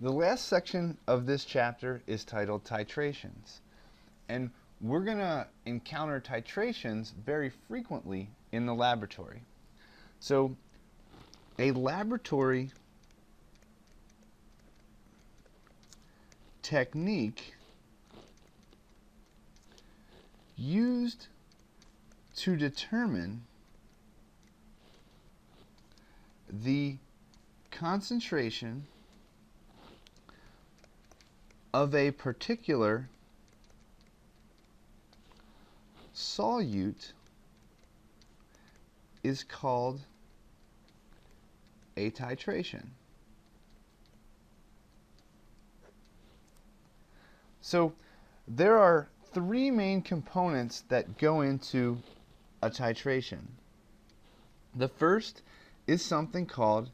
The last section of this chapter is titled Titrations, and we're going to encounter titrations very frequently in the laboratory. So a laboratory technique used to determine the concentration of a particular solute is called a titration. So there are three main components that go into a titration. The first is something called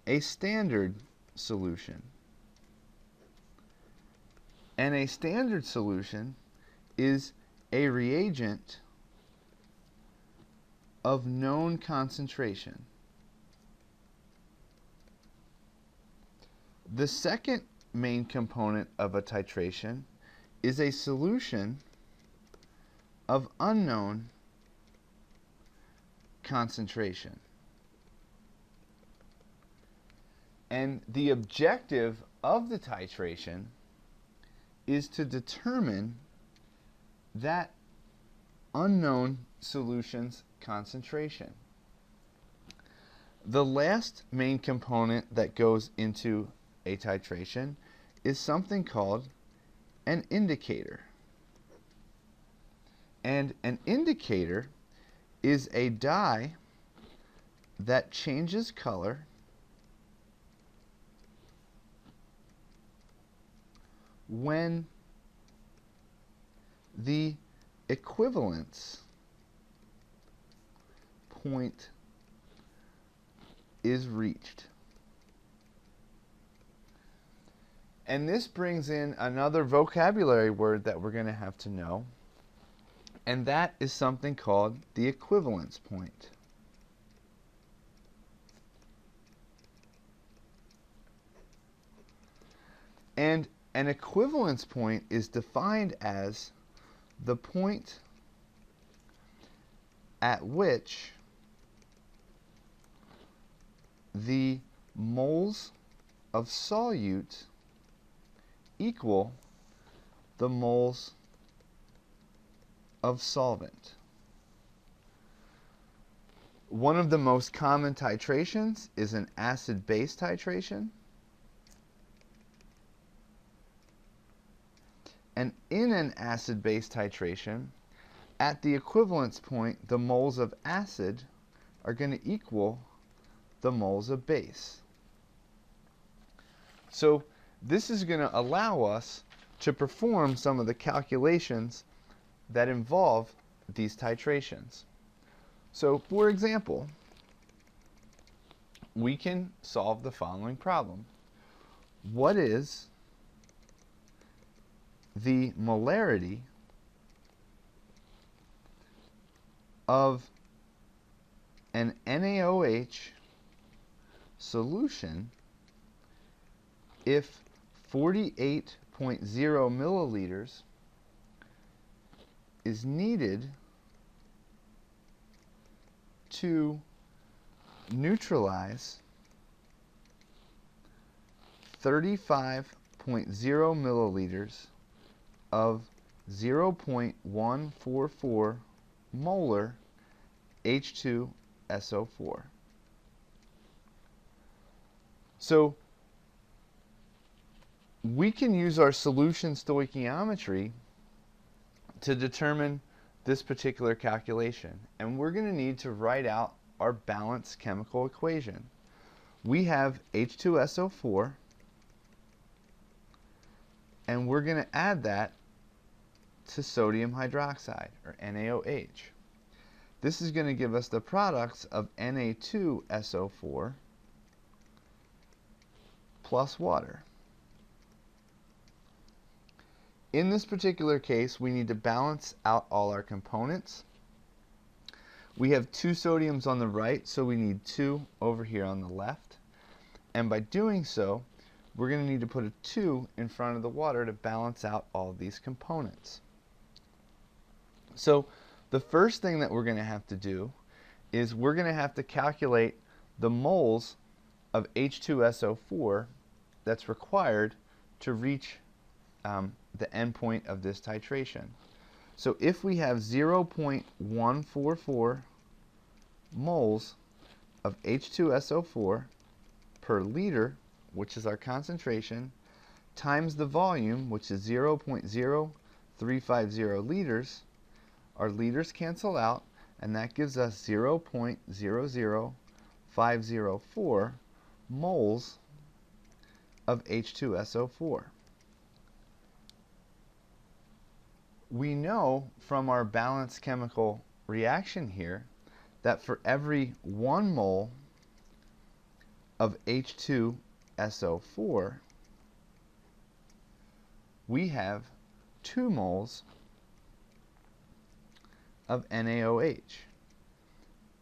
a standard solution. And a standard solution is a reagent of known concentration. The second main component of a titration is a solution of unknown concentration. And the objective of the titration is to determine that unknown solution's concentration. The last main component that goes into a titration is something called an indicator. And an indicator is a dye that changes color when the equivalence point is reached. And this brings in another vocabulary word that we're going to have to know, and that is something called the equivalence point. And an equivalence point is defined as the point at which the moles of solute equal the moles of solvent. One of the most common titrations is an acid-base titration. And in an acid-base titration, at the equivalence point, the moles of acid are going to equal the moles of base. So this is going to allow us to perform some of the calculations that involve these titrations. So, for example, we can solve the following problem. What is the molarity of an NaOH solution if 48.0 milliliters is needed to neutralize 35.0 milliliters of 0.144 molar H2SO4. So we can use our solution stoichiometry to determine this particular calculation, and we're going to need to write out our balanced chemical equation. We have H2SO4, and we're going to add that to sodium hydroxide, or NaOH. This is going to give us the products of Na2SO4 plus water. In this particular case, we need to balance out all our components. We have 2 sodiums on the right, so we need 2 over here on the left. And by doing so, we're going to need to put a 2 in front of the water to balance out all of these components. So the first thing that we're going to have to do is we're going to have to calculate the moles of H2SO4 that's required to reach the endpoint of this titration. So if we have 0.144 moles of H2SO4 per liter, which is our concentration, times the volume, which is 0.0350 liters, our liters cancel out, and that gives us 0.00504 moles of H2SO4. We know from our balanced chemical reaction here that for every 1 mole of H2SO4, we have 2 moles of NaOH.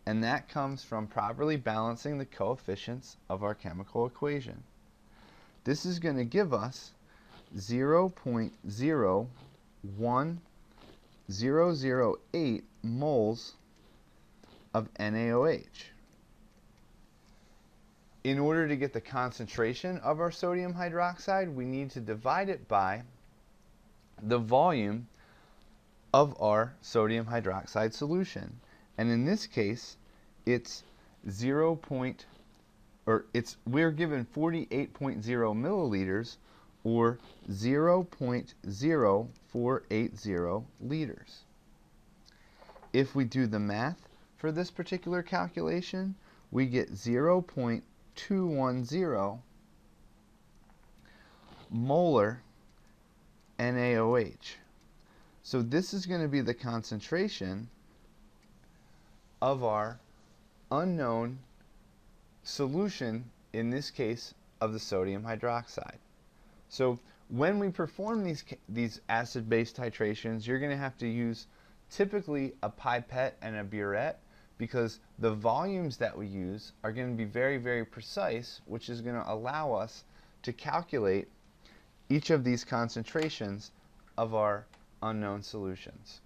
And that comes from properly balancing the coefficients of our chemical equation. This is going to give us 0.01008 moles of NaOH. In order to get the concentration of our sodium hydroxide, we need to divide it by the volume of our sodium hydroxide solution. And in this case, it's we're given 48.0 milliliters, or 0.0480 liters. If we do the math for this particular calculation, we get 0.210 molar NaOH. So this is going to be the concentration of our unknown solution, in this case of the sodium hydroxide. So when we perform these acid-base titrations, you're going to have to use typically a pipette and a burette, because the volumes that we use are going to be very, very precise, which is going to allow us to calculate each of these concentrations of our unknown solutions.